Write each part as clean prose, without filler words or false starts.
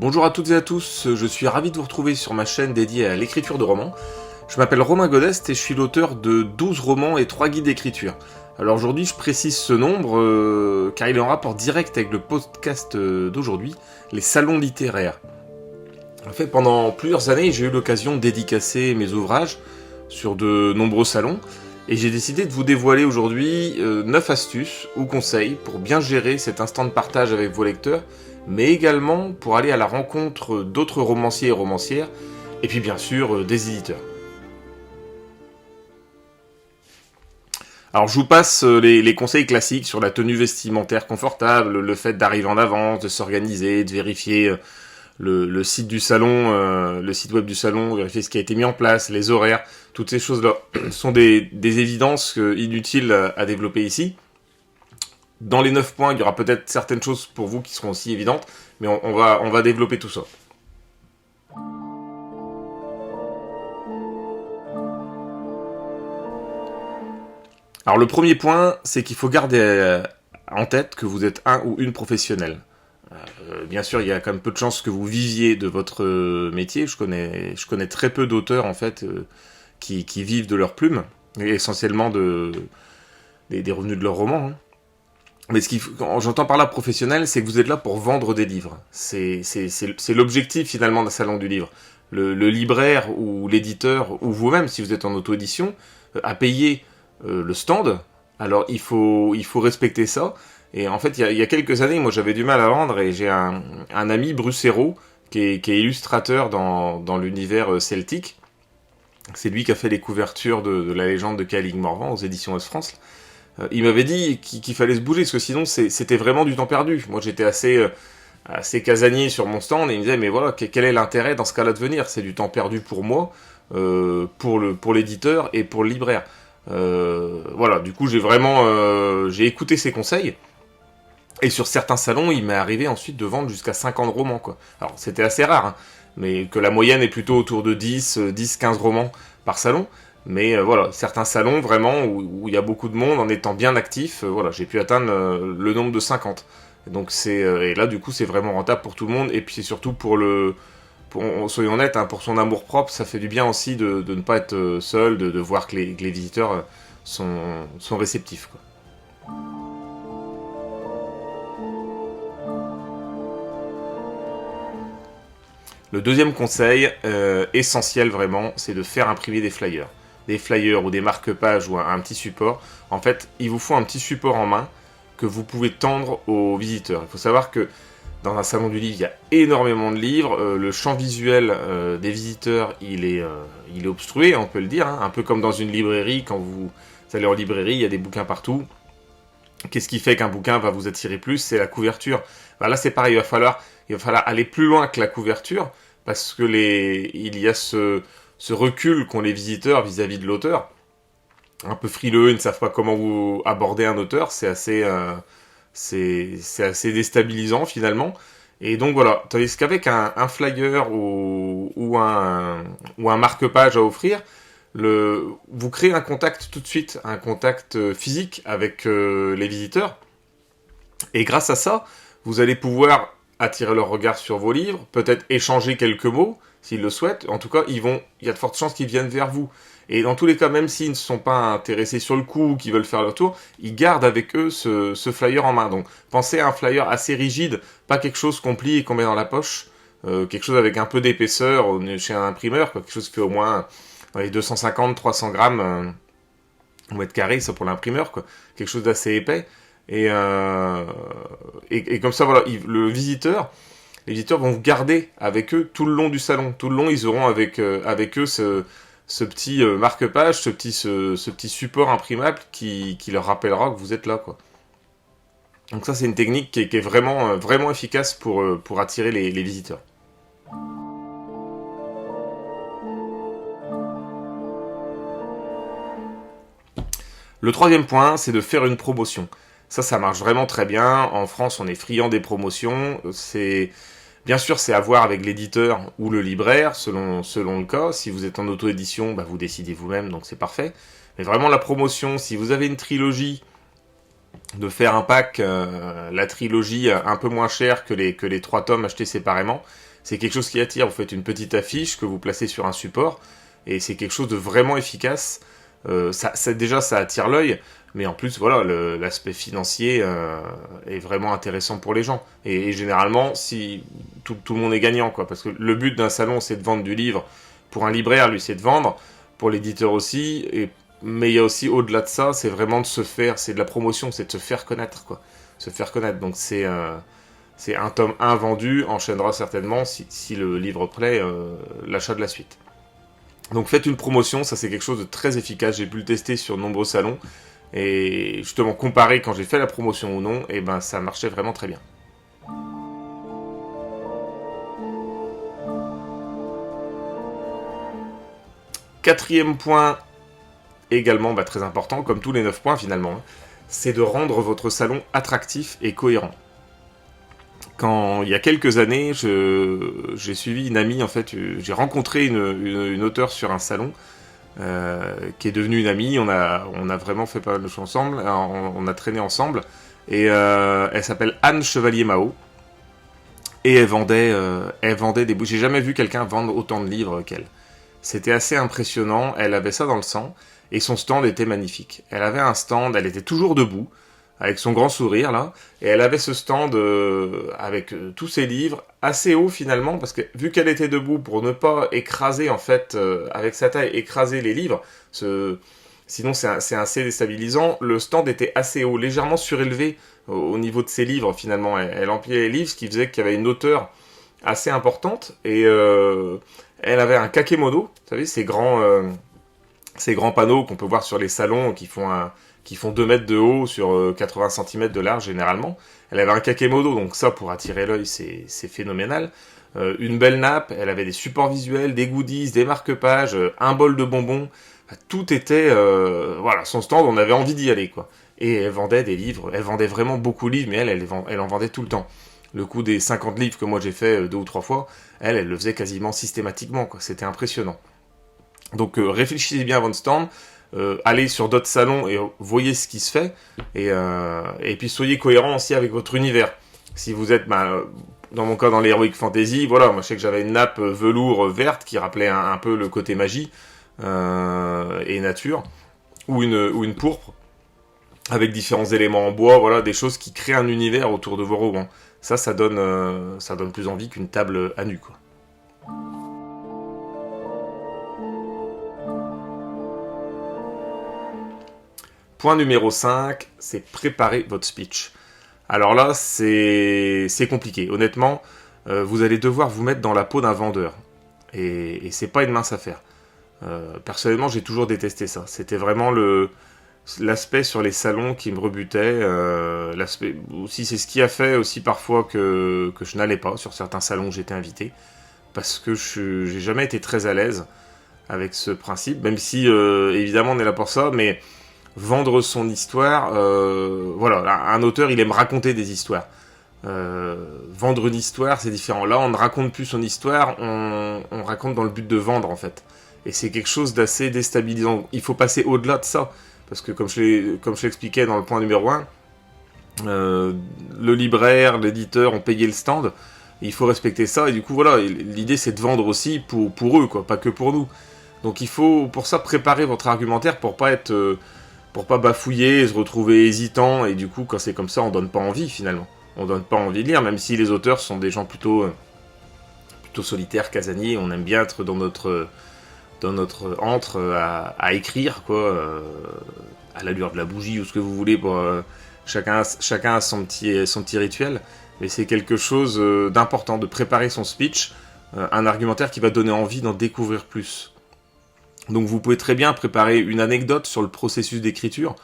Bonjour à toutes et à tous, je suis ravi de vous retrouver sur ma chaîne dédiée à l'écriture de romans. Je m'appelle Romain Godest et je suis l'auteur de 12 romans et 3 guides d'écriture. Alors aujourd'hui je précise ce nombre car il est en rapport direct avec le podcast d'aujourd'hui, les salons littéraires. En fait, pendant plusieurs années, j'ai eu l'occasion de dédicacer mes ouvrages sur de nombreux salons et j'ai décidé de vous dévoiler aujourd'hui 9 astuces ou conseils pour bien gérer cet instant de partage avec vos lecteurs, mais également pour aller à la rencontre d'autres romanciers et romancières, et puis bien sûr des éditeurs. Alors je vous passe les conseils classiques sur la tenue vestimentaire confortable, le fait d'arriver en avance, de s'organiser, de vérifier le site du salon, le site web du salon, vérifier ce qui a été mis en place, les horaires, toutes ces choses-là sont des évidences inutiles à développer ici. Dans les 9 points, il y aura peut-être certaines choses pour vous qui seront aussi évidentes, mais on va développer tout ça. Alors le premier point, c'est qu'il faut garder en tête que vous êtes un ou une professionnelle. Bien sûr, il y a quand même peu de chances que vous viviez de votre métier. Je connais très peu d'auteurs en fait qui vivent de leur plume, et essentiellement des revenus de leurs romans. Hein. Mais quand j'entends par là professionnel, c'est que vous êtes là pour vendre des livres. C'est l'objectif finalement d'un salon du livre. Le libraire ou l'éditeur, ou vous-même, si vous êtes en auto-édition, a payé le stand. Alors il faut respecter ça. Et en fait, il y a quelques années, moi j'avais du mal à vendre, et j'ai un ami, Bruce Hérault, qui est illustrateur dans l'univers celtique. C'est lui qui a fait les couvertures de la légende de Calig Morvan aux éditions Os France. Il m'avait dit qu'il fallait se bouger, parce que sinon c'était vraiment du temps perdu. Moi j'étais assez casanier sur mon stand, et il me disait mais voilà, quel est l'intérêt dans ce cas-là de venir ? C'est du temps perdu pour moi, pour l'éditeur et pour le libraire. Voilà, du coup j'ai écouté ses conseils, et sur certains salons il m'est arrivé ensuite de vendre jusqu'à 50 romans, quoi. Alors c'était assez rare, hein, mais que la moyenne est plutôt autour de 10-15 romans par salon. Mais voilà, certains salons vraiment où il y a beaucoup de monde, en étant bien actif, voilà, j'ai pu atteindre le nombre de 50. Donc et là du coup c'est vraiment rentable pour tout le monde, et puis c'est surtout soyons honnêtes, hein, pour son amour propre, ça fait du bien aussi de ne pas être seul, de voir que les visiteurs sont réceptifs, quoi. Le deuxième conseil, essentiel vraiment, c'est de faire imprimer des flyers. Des flyers ou des marque-pages ou un petit support. En fait, il vous faut un petit support en main que vous pouvez tendre aux visiteurs. Il faut savoir que dans un salon du livre, il y a énormément de livres. Le champ visuel des visiteurs, il est obstrué, on peut le dire. Hein. Un peu comme dans une librairie, quand vous allez en librairie, il y a des bouquins partout. Qu'est-ce qui fait qu'un bouquin va vous attirer plus ? C'est la couverture. Ben là, c'est pareil, il va falloir aller plus loin que la couverture, parce que il y a ce recul qu'ont les visiteurs vis-à-vis de l'auteur. Un peu frileux, ils ne savent pas comment vous aborder un auteur, c'est assez déstabilisant finalement. Et donc voilà, tandis qu'avec un flyer ou un marque-page à offrir, vous créez un contact tout de suite, un contact physique avec les visiteurs. Et grâce à ça, vous allez pouvoir attirer leur regard sur vos livres, peut-être échanger quelques mots, s'ils le souhaitent. En tout cas, il y a de fortes chances qu'ils viennent vers vous. Et dans tous les cas, même s'ils ne sont pas intéressés sur le coup ou qu'ils veulent faire leur tour, ils gardent avec eux ce flyer en main. Donc, pensez à un flyer assez rigide, pas quelque chose qu'on plie et qu'on met dans la poche, quelque chose avec un peu d'épaisseur chez un imprimeur, quoi, quelque chose qui fait au moins dans les 250-300 grammes au mètre carré, ça pour l'imprimeur, quoi. Quelque chose d'assez épais. Et comme ça, voilà, les visiteurs vont vous garder avec eux tout le long du salon. Tout le long, ils auront avec eux ce petit marque-page, ce petit support imprimable qui leur rappellera que vous êtes là, quoi. Donc ça, c'est une technique qui est vraiment, vraiment efficace pour attirer les visiteurs. Le troisième point, c'est de faire une promotion. Ça marche vraiment très bien. En France, on est friand des promotions. Bien sûr, c'est à voir avec l'éditeur ou le libraire, selon le cas. Si vous êtes en auto-édition, vous décidez vous-même, donc c'est parfait. Mais vraiment, la promotion, si vous avez une trilogie, de faire un pack, la trilogie un peu moins chère que les 3 tomes achetés séparément, c'est quelque chose qui attire. Vous faites une petite affiche que vous placez sur un support, et c'est quelque chose de vraiment efficace. Déjà, ça attire l'œil, mais en plus, voilà, l'aspect financier est vraiment intéressant pour les gens. Et généralement, si tout le monde est gagnant, quoi, parce que le but d'un salon, c'est de vendre du livre. Pour un libraire, lui, c'est de vendre. Pour l'éditeur aussi. Mais il y a aussi, au-delà de ça, c'est vraiment de se faire, c'est de la promotion, c'est de se faire connaître, quoi. Se faire connaître. Donc c'est un tome 1 vendu, enchaînera certainement, si le livre plaît, l'achat de la suite. Donc faites une promotion, ça c'est quelque chose de très efficace, j'ai pu le tester sur de nombreux salons, et justement comparer quand j'ai fait la promotion ou non, et ben ça marchait vraiment très bien. Quatrième point, également très important, comme tous les 9 points finalement, c'est de rendre votre salon attractif et cohérent. Quand il y a quelques années, j'ai suivi une amie, en fait, j'ai rencontré une auteure sur un salon, qui est devenue une amie, on a vraiment fait pas mal de choses ensemble, on a traîné ensemble, et elle s'appelle Anne Chevalier-Mao, et elle vendait des bouquins. J'ai jamais vu quelqu'un vendre autant de livres qu'elle. C'était assez impressionnant, elle avait ça dans le sang, et son stand était magnifique. Elle avait un stand, elle était toujours debout, avec son grand sourire là, et elle avait ce stand avec tous ses livres, assez haut finalement, parce que vu qu'elle était debout pour ne pas écraser en fait, avec sa taille, écraser les livres, sinon c'est assez déstabilisant, le stand était assez haut, légèrement surélevé au niveau de ses livres finalement, elle empilait les livres, ce qui faisait qu'il y avait une hauteur assez importante, et elle avait un kakemono, vous savez, ces grands panneaux qu'on peut voir sur les salons qui font 2 mètres de haut sur 80 cm de large généralement. Elle avait un kakemono, donc ça pour attirer l'œil c'est phénoménal. Une belle nappe, elle avait des supports visuels, des goodies, des marque-pages, un bol de bonbons. Tout était... voilà, son stand, on avait envie d'y aller, quoi. Et elle vendait des livres, elle vendait vraiment beaucoup de livres, mais elle en vendait tout le temps. Le coût des 50 livres que moi j'ai fait 2 ou 3 fois, elle le faisait quasiment systématiquement, quoi. C'était impressionnant. Donc réfléchissez bien à votre stand, allez sur d'autres salons et voyez ce qui se fait, et puis soyez cohérent aussi avec votre univers. Si vous êtes, dans mon cas dans l'Heroic Fantasy, voilà, moi je sais que j'avais une nappe velours verte qui rappelait un peu le côté magie et nature, ou une pourpre, avec différents éléments en bois, voilà, des choses qui créent un univers autour de vos romans. Ça donne plus envie qu'une table à nu, quoi. Point numéro 5, c'est préparer votre speech. Alors là, c'est compliqué. Honnêtement, vous allez devoir vous mettre dans la peau d'un vendeur. Et c'est pas une mince affaire. Personnellement, j'ai toujours détesté ça. C'était vraiment l'aspect sur les salons qui me rebutait. L'aspect aussi, c'est ce qui a fait aussi parfois que je n'allais pas sur certains salons où j'étais invité. Parce que j'ai jamais été très à l'aise avec ce principe. Même si, évidemment, on est là pour ça, mais... Vendre son histoire, voilà, un auteur il aime raconter des histoires. Vendre une histoire c'est différent. Là on ne raconte plus son histoire, on raconte dans le but de vendre en fait. Et c'est quelque chose d'assez déstabilisant. Il faut passer au-delà de ça. Parce que comme je l'expliquais dans le point numéro 1, le libraire, l'éditeur ont payé le stand, il faut respecter ça, et du coup voilà, l'idée c'est de vendre aussi pour eux, quoi, pas que pour nous. Donc il faut pour ça préparer votre argumentaire pour pas bafouiller et se retrouver hésitant, et du coup quand c'est comme ça on donne pas envie finalement. On donne pas envie de lire, même si les auteurs sont des gens plutôt solitaires, casaniers, on aime bien être dans notre antre à écrire, quoi, à la lueur de la bougie ou ce que vous voulez, pour chacun a son petit rituel, mais c'est quelque chose d'important de préparer son speech, un argumentaire qui va donner envie d'en découvrir plus. Donc vous pouvez très bien préparer une anecdote sur le processus d'écriture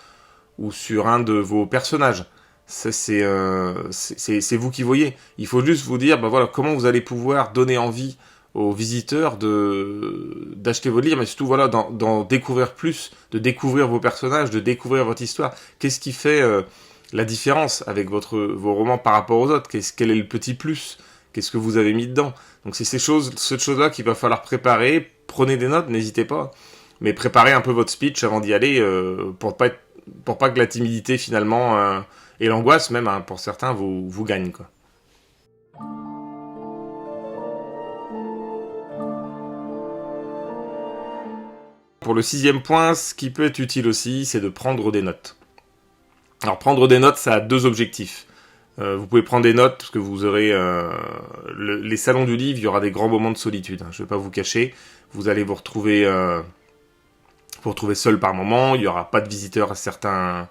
ou sur un de vos personnages. Ça, c'est vous qui voyez. Il faut juste vous dire, voilà, comment vous allez pouvoir donner envie aux visiteurs d'acheter votre livre, mais surtout voilà, d'en découvrir plus, de découvrir vos personnages, de découvrir votre histoire. Qu'est-ce qui fait la différence avec vos romans par rapport aux autres? Quel est le petit plus? Qu'est-ce que vous avez mis dedans? Donc c'est cette chose-là qu'il va falloir préparer. Prenez des notes, n'hésitez pas. Mais préparez un peu votre speech avant d'y aller, pour pas que la timidité finalement, et l'angoisse même, pour certains, vous gagnent, quoi. Pour le 6e point, ce qui peut être utile aussi, c'est de prendre des notes. Alors prendre des notes, ça a 2 objectifs. Vous pouvez prendre des notes parce que vous aurez les salons du livre, il y aura des grands moments de solitude. Je ne vais pas vous cacher. Vous allez vous retrouver seul par moment. Il n'y aura pas de visiteurs à certains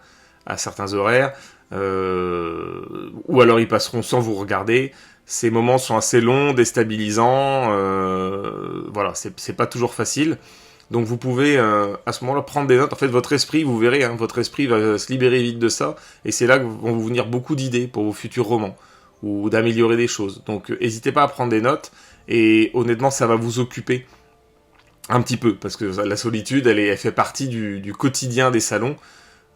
horaires. Ou alors ils passeront sans vous regarder. Ces moments sont assez longs, déstabilisants. Voilà, c'est pas toujours facile. Donc vous pouvez à ce moment-là prendre des notes. En fait, votre esprit, vous verrez, votre esprit va se libérer vite de ça. Et c'est là que vont vous venir beaucoup d'idées pour vos futurs romans ou d'améliorer des choses. Donc n'hésitez pas à prendre des notes. Et honnêtement, ça va vous occuper un petit peu. Parce que la solitude, elle fait partie du quotidien des salons.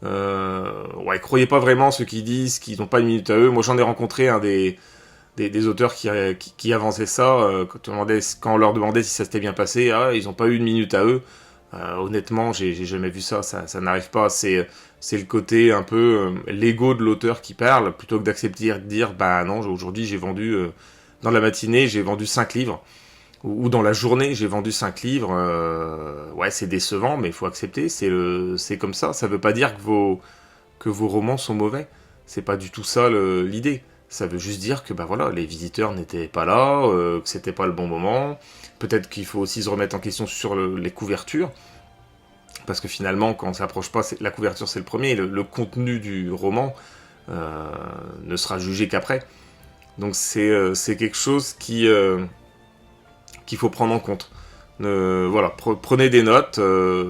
Croyez pas vraiment ceux qui disent qu'ils n'ont pas une minute à eux. Moi, j'en ai rencontré des auteurs qui avançaient ça, quand on leur demandait si ça s'était bien passé, ils n'ont pas eu une minute à eux. Honnêtement, j'ai jamais vu ça n'arrive pas. C'est le côté un peu l'ego de l'auteur qui parle, plutôt que d'accepter de dire, non, aujourd'hui j'ai vendu, dans la matinée, j'ai vendu 5 livres, ou dans la journée, j'ai vendu 5 livres. C'est décevant, mais il faut accepter, c'est comme ça. Ça veut pas dire que vos romans sont mauvais. C'est pas du tout ça l'idée. Ça veut juste dire que les visiteurs n'étaient pas là, que c'était pas le bon moment. Peut-être qu'il faut aussi se remettre en question sur les couvertures. Parce que finalement, quand on s'approche pas, la couverture c'est le premier, le contenu du roman ne sera jugé qu'après. Donc c'est quelque chose qu'il faut prendre en compte. Prenez des notes,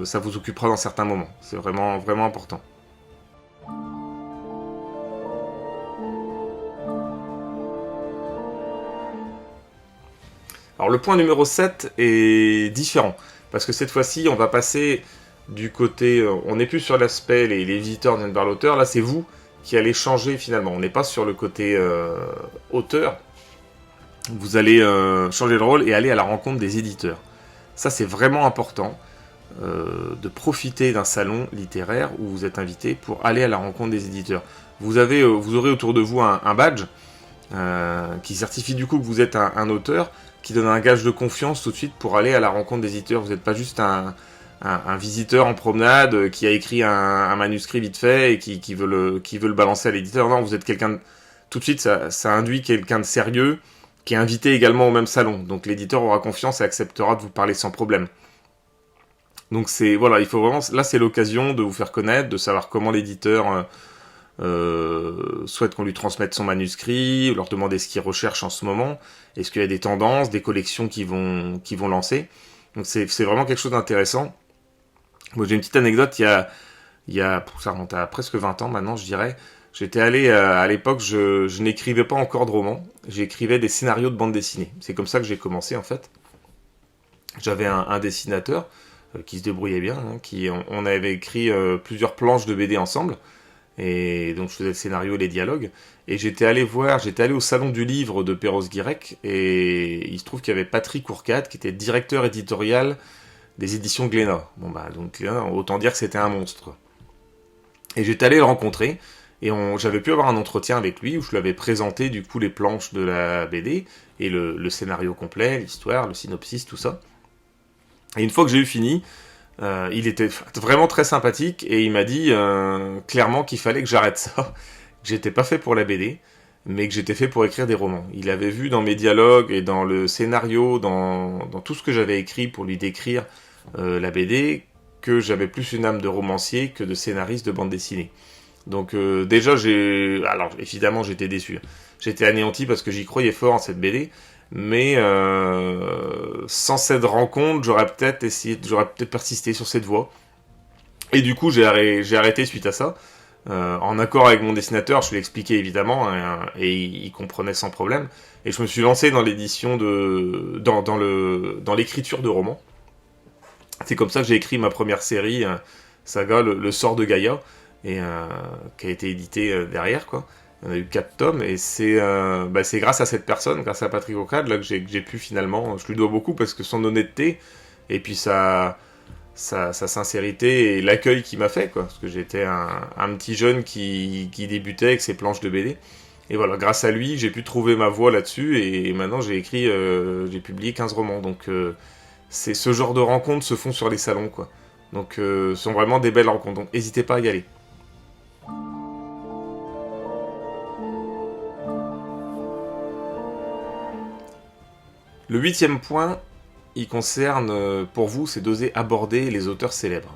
ça vous occupera dans certains moments. C'est vraiment, vraiment important. Alors le point numéro 7 est différent, parce que cette fois-ci, on va passer du côté... on n'est plus sur l'aspect, les visiteurs viennent vers l'auteur, là c'est vous qui allez changer finalement. On n'est pas sur le côté auteur, vous allez changer de rôle et aller à la rencontre des éditeurs. Ça c'est vraiment important, de profiter d'un salon littéraire où vous êtes invité pour aller à la rencontre des éditeurs. Vous aurez autour de vous un badge qui certifie du coup que vous êtes un auteur, qui donne un gage de confiance tout de suite pour aller à la rencontre des éditeurs. Vous n'êtes pas juste un visiteur en promenade qui a écrit un manuscrit vite fait et qui veut le balancer à l'éditeur. Non, vous êtes quelqu'un tout de suite, ça induit quelqu'un de sérieux qui est invité également au même salon. Donc l'éditeur aura confiance et acceptera de vous parler sans problème. Donc il faut vraiment, là c'est l'occasion de vous faire connaître, de savoir comment l'éditeur souhaite qu'on lui transmette son manuscrit, leur demander ce qu'il recherche en ce moment, est-ce qu'il y a des tendances, des collections qui vont lancer. Donc c'est vraiment quelque chose d'intéressant. Moi j'ai une petite anecdote, ça remonte à presque 20 ans maintenant je dirais. J'étais allé, à l'époque je n'écrivais pas encore de romans, j'écrivais des scénarios de bande dessinée. C'est comme ça que j'ai commencé en fait. J'avais un dessinateur qui se débrouillait bien, on avait écrit plusieurs planches de BD ensemble. Et donc je faisais le scénario et les dialogues. Et j'étais allé au salon du livre de Perros-Guirec, et il se trouve qu'il y avait Patrick Ourcade, qui était directeur éditorial des éditions Glénat. Donc Glénat, autant dire que c'était un monstre. Et j'étais allé le rencontrer, et j'avais pu avoir un entretien avec lui, où je lui avais présenté du coup les planches de la BD, et le scénario complet, l'histoire, le synopsis, tout ça. Et une fois que j'ai eu fini, il était vraiment très sympathique et il m'a dit clairement qu'il fallait que j'arrête ça, que j'étais pas fait pour la BD, mais que j'étais fait pour écrire des romans. Il avait vu dans mes dialogues et dans le scénario, dans tout ce que j'avais écrit pour lui décrire la BD, que j'avais plus une âme de romancier que de scénariste de bande dessinée. Donc déjà, alors évidemment j'étais déçu. J'étais anéanti parce que j'y croyais fort en cette BD. Mais sans cette rencontre, j'aurais peut-être persisté sur cette voie. Et du coup, j'ai arrêté suite à ça. En accord avec mon dessinateur, je lui ai expliqué évidemment, et il comprenait sans problème. Et je me suis lancé dans l'édition dans l'écriture de romans. C'est comme ça que j'ai écrit ma première série, saga, le sort de Gaïa, et qui a été édité derrière, quoi. Il y en a eu 4 tomes, et c'est grâce à cette personne, grâce à Patrick Ourcade, là, que j'ai pu finalement, je lui dois beaucoup, parce que son honnêteté, et puis sa sincérité, et l'accueil qu'il m'a fait, quoi, parce que j'étais un petit jeune qui débutait avec ses planches de BD, et voilà, grâce à lui, j'ai pu trouver ma voie là-dessus, et maintenant j'ai publié 15 romans, donc c'est ce genre de rencontres se font sur les salons, quoi. Donc ce sont vraiment des belles rencontres, donc n'hésitez pas à y aller. Le 8e point, il concerne, pour vous, c'est d'oser aborder les auteurs célèbres.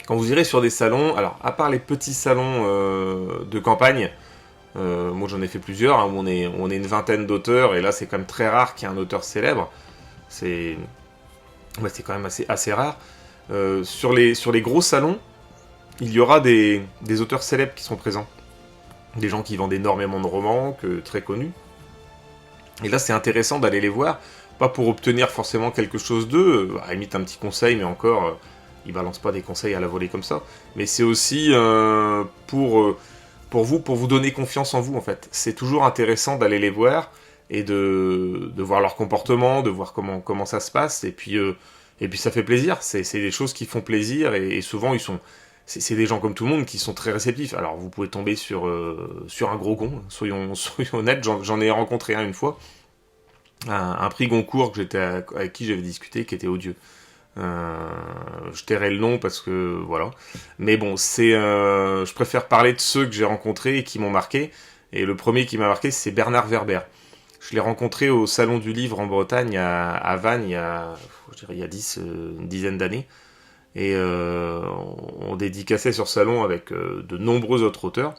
Quand vous irez sur des salons, alors à part les petits salons de campagne, moi j'en ai fait plusieurs, hein, où on est une vingtaine d'auteurs, et là c'est quand même très rare qu'il y ait un auteur célèbre. C'est quand même assez rare. Sur les gros salons, il y aura des auteurs célèbres qui sont présents. Des gens qui vendent énormément de romans, très connus. Et là c'est intéressant d'aller les voir, pas pour obtenir forcément quelque chose d'eux, à la limite un petit conseil, mais encore, ils balancent pas des conseils à la volée comme ça. Mais c'est aussi pour vous donner confiance en vous en fait. C'est toujours intéressant d'aller les voir et de voir leur comportement, de voir comment ça se passe, et puis ça fait plaisir. C'est des choses qui font plaisir, et souvent c'est des gens comme tout le monde qui sont très réceptifs. Alors vous pouvez tomber sur un gros con, soyons honnêtes, j'en ai rencontré un une fois, un prix Goncourt avec qui j'avais discuté, qui était odieux. Je tairai le nom parce que voilà. Mais bon, je préfère parler de ceux que j'ai rencontrés et qui m'ont marqué. Et le premier qui m'a marqué, c'est Bernard Werber. Je l'ai rencontré au Salon du Livre en Bretagne, à Vannes, il y a une dizaine d'années. Et on dédicaçait sur ce salon avec de nombreux autres auteurs.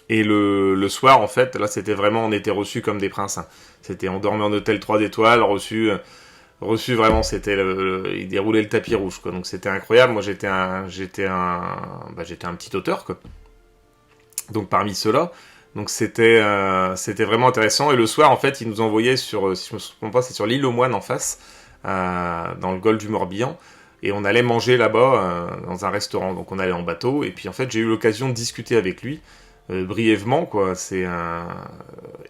Et le soir, en fait, là, c'était vraiment, on était reçus comme des princes. Hein. On dormait en hôtel 3 étoiles, reçu vraiment, il déroulait le tapis rouge, quoi. Donc c'était incroyable. Moi, j'étais un petit auteur, quoi. Donc parmi ceux-là, donc c'était vraiment intéressant. Et le soir, en fait, ils nous envoyaient si je me souviens pas, c'est sur l'île aux Moines en face, dans le golfe du Morbihan. Et on allait manger là-bas dans un restaurant. Donc on allait en bateau. Et puis en fait, j'ai eu l'occasion de discuter avec lui. Brièvement, quoi.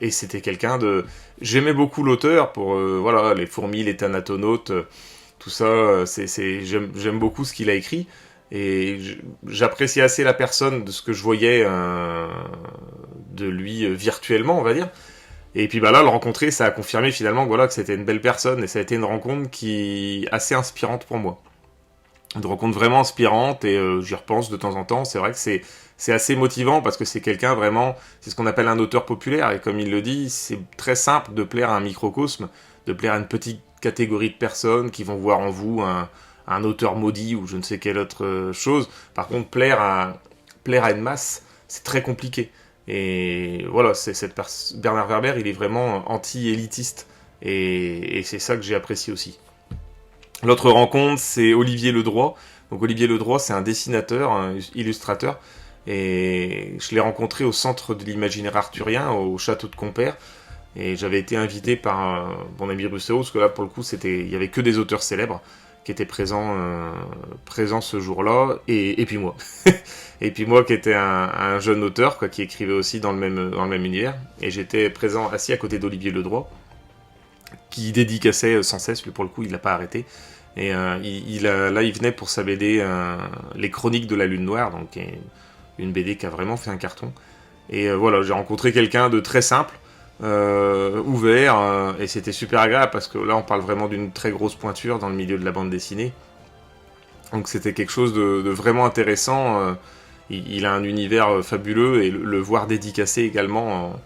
Et c'était quelqu'un de. J'aimais beaucoup l'auteur pour voilà, les fourmis, les thanatonautes, tout ça. J'aime beaucoup ce qu'il a écrit, et j'appréciais assez la personne de ce que je voyais de lui virtuellement, on va dire. Et puis bah là, le rencontrer, ça a confirmé finalement que voilà, que c'était une belle personne, et ça a été une rencontre qui assez inspirante pour moi. Une rencontre vraiment inspirante, et j'y repense de temps en temps. C'est vrai que c'est assez motivant, parce que c'est quelqu'un vraiment, c'est ce qu'on appelle un auteur populaire, et comme il le dit, c'est très simple de plaire à un microcosme, de plaire à une petite catégorie de personnes qui vont voir en vous un auteur maudit ou je ne sais quelle autre chose. Par contre, plaire à une masse, c'est très compliqué. Et voilà, Bernard Werber, il est vraiment anti-élitiste, et c'est ça que j'ai apprécié aussi. L'autre rencontre, c'est Olivier Ledroit. Donc Olivier Ledroit, c'est un dessinateur, un illustrateur, et je l'ai rencontré au centre de l'imaginaire arthurien, au château de Compère, et j'avais été invité par mon ami Rousseau, parce que là, pour le coup, il y avait que des auteurs célèbres qui étaient présents ce jour-là, et puis moi. Et puis moi, qui était un jeune auteur, quoi, qui écrivait aussi dans le même univers, et j'étais présent, assis à côté d'Olivier Ledroit, qui dédicaçait sans cesse, lui pour le coup, il l'a pas arrêté. Et là, il venait pour sa BD Les Chroniques de la Lune Noire, donc une BD qui a vraiment fait un carton. Et voilà, j'ai rencontré quelqu'un de très simple, ouvert, et c'était super agréable, parce que là, on parle vraiment d'une très grosse pointure dans le milieu de la bande dessinée. Donc c'était quelque chose de vraiment intéressant. Il a un univers fabuleux, et le voir dédicacé également,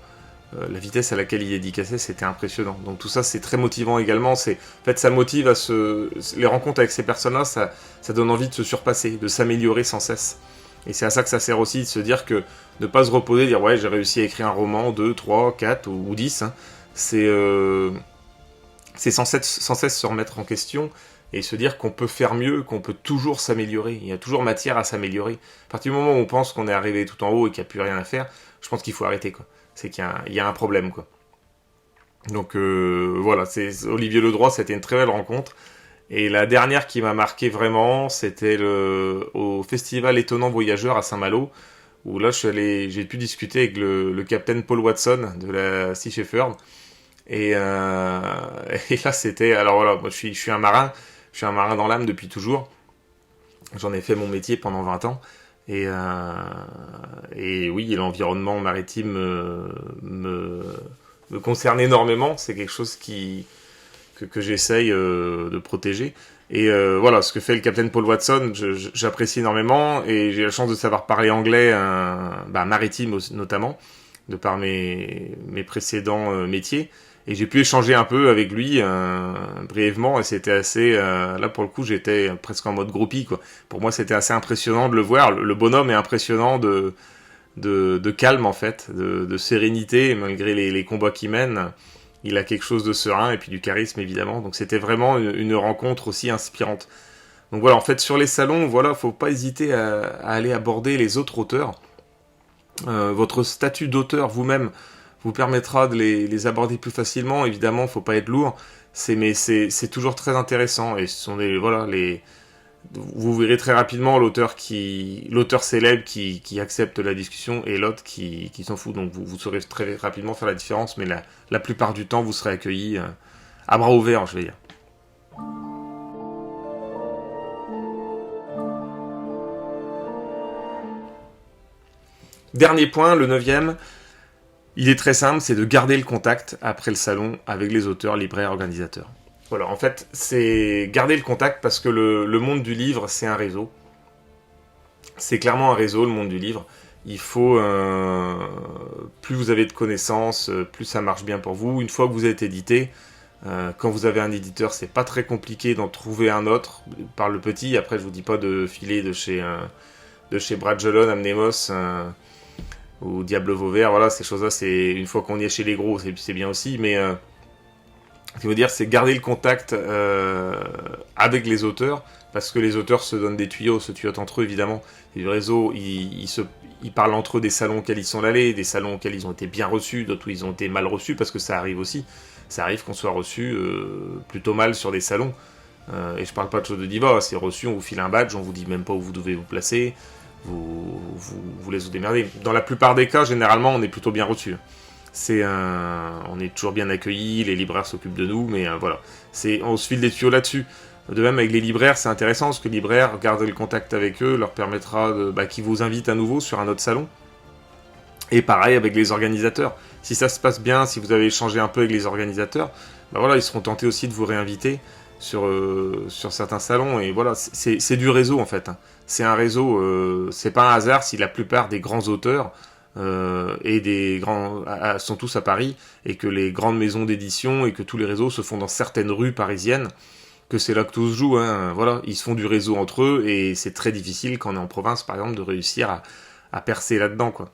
la vitesse à laquelle il dédicaçait, c'était impressionnant. Donc tout ça, c'est très motivant également. En fait, ça motive les rencontres avec ces personnes-là, ça donne envie de se surpasser, de s'améliorer sans cesse. Et c'est à ça que ça sert aussi, de se dire que ne pas se reposer, dire ouais, j'ai réussi à écrire un roman, 2, 3, 4 ou 10. Hein. C'est sans cesse se remettre en question, et se dire qu'on peut faire mieux, qu'on peut toujours s'améliorer. Il y a toujours matière à s'améliorer. À partir du moment où on pense qu'on est arrivé tout en haut et qu'il n'y a plus rien à faire, je pense qu'il faut arrêter, quoi. C'est qu'il y a un problème, quoi. Donc voilà, Olivier Ledroit, c'était une très belle rencontre. Et la dernière qui m'a marqué vraiment, c'était au festival Étonnant Voyageur à Saint-Malo, où là j'ai pu discuter avec le capitaine Paul Watson de la Sea Shepherd. Et là c'était, alors voilà, moi je suis un marin, dans l'âme depuis toujours. J'en ai fait mon métier pendant 20 ans. Et oui, l'environnement maritime me concerne énormément. C'est quelque chose que j'essaye de protéger. Et voilà, ce que fait le Capitaine Paul Watson, j'apprécie énormément, et j'ai la chance de savoir parler anglais, maritime aussi, notamment, de par mes précédents métiers. Et j'ai pu échanger un peu avec lui brièvement, et c'était assez... là, pour le coup, j'étais presque en mode groupie, quoi. Pour moi, c'était assez impressionnant de le voir. Le bonhomme est impressionnant de calme, en fait, de sérénité, malgré les combats qu'il mène. Il a quelque chose de serein, et puis du charisme, évidemment. Donc c'était vraiment une rencontre aussi inspirante. Donc voilà, en fait, sur les salons, voilà, faut pas hésiter à aller aborder les autres auteurs. Votre statut d'auteur vous-même vous permettra de les aborder plus facilement. Évidemment, faut pas être lourd. Mais c'est toujours très intéressant. Et ce sont vous verrez très rapidement l'auteur célèbre qui accepte la discussion et l'autre qui s'en fout. Donc vous saurez très rapidement faire la différence, mais la plupart du temps, vous serez accueillis à bras ouverts, je vais dire. Dernier point, le 9e, il est très simple, c'est de garder le contact après le salon avec les auteurs, libraires, organisateurs. Voilà, en fait, c'est garder le contact parce que le monde du livre, c'est un réseau. C'est clairement un réseau, le monde du livre. Il faut... plus vous avez de connaissances, plus ça marche bien pour vous. Une fois que vous êtes édité, quand vous avez un éditeur, c'est pas très compliqué d'en trouver un autre par le petit. Après, je vous dis pas de filer de chez Brajolon, Amnemos ou Diable Vauvert. Voilà, ces choses-là, c'est une fois qu'on y est chez les gros, c'est bien aussi. Mais ce qu'il veut dire, c'est garder le contact avec les auteurs, parce que les auteurs se donnent des tuyaux, se tuyautent entre eux, évidemment. Et le réseau, ils parlent entre eux des salons auxquels ils sont allés, des salons auxquels ils ont été bien reçus, d'autres où ils ont été mal reçus, parce que ça arrive aussi. Ça arrive qu'on soit reçu plutôt mal sur des salons. Et je parle pas de choses de diva, c'est reçu, on vous file un badge, on vous dit même pas où vous devez vous placer, vous laissez vous démerder. Dans la plupart des cas, généralement, on est plutôt bien reçu. On est toujours bien accueillis, les libraires s'occupent de nous, mais voilà, on se file des tuyaux là-dessus. De même avec les libraires, c'est intéressant parce que les libraires, garder le contact avec eux leur permettra qu'ils vous invitent à nouveau sur un autre salon. Et pareil avec les organisateurs. Si ça se passe bien, si vous avez échangé un peu avec les organisateurs, voilà, ils seront tentés aussi de vous réinviter sur certains salons. Et voilà, c'est du réseau en fait. C'est un réseau. C'est pas un hasard si la plupart des grands auteurs sont tous à Paris, et que les grandes maisons d'édition et que tous les réseaux se font dans certaines rues parisiennes, que c'est là que tout se joue, hein. Voilà, ils se font du réseau entre eux, et c'est très difficile quand on est en province, par exemple, de réussir à percer là-dedans, quoi.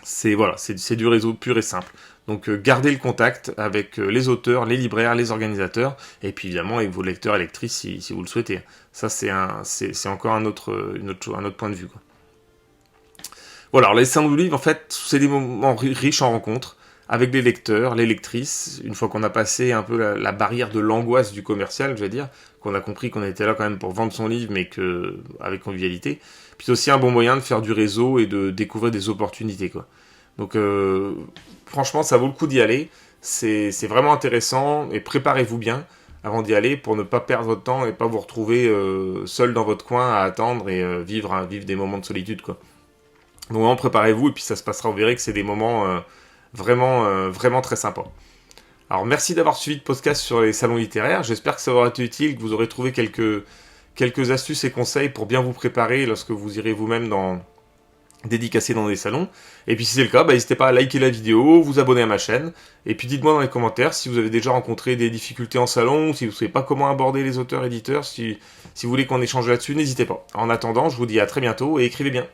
C'est du réseau pur et simple. Donc gardez le contact avec les auteurs, les libraires, les organisateurs, et puis évidemment avec vos lecteurs et lectrices si vous le souhaitez. Ça c'est encore un autre point de vue, quoi. Voilà, alors les salons du livre, en fait, c'est des moments riches en rencontres avec les lecteurs, les lectrices. Une fois qu'on a passé un peu la barrière de l'angoisse du commercial, je vais dire, qu'on a compris qu'on était là quand même pour vendre son livre, mais avec convivialité. Puis c'est aussi un bon moyen de faire du réseau et de découvrir des opportunités, quoi. Donc franchement, ça vaut le coup d'y aller. C'est vraiment intéressant, et préparez-vous bien avant d'y aller pour ne pas perdre votre temps et pas vous retrouver seul dans votre coin à attendre et vivre des moments de solitude, quoi. Donc préparez-vous, et puis ça se passera, vous verrez que c'est des moments vraiment très sympas. Alors merci d'avoir suivi le podcast sur les salons littéraires, j'espère que ça aura été utile, que vous aurez trouvé quelques astuces et conseils pour bien vous préparer lorsque vous irez vous-même dédicacer dans des salons. Et puis si c'est le cas, n'hésitez pas à liker la vidéo, vous abonner à ma chaîne, et puis dites-moi dans les commentaires si vous avez déjà rencontré des difficultés en salon, si vous ne savez pas comment aborder les auteurs-éditeurs, si vous voulez qu'on échange là-dessus, n'hésitez pas. En attendant, je vous dis à très bientôt, et écrivez bien.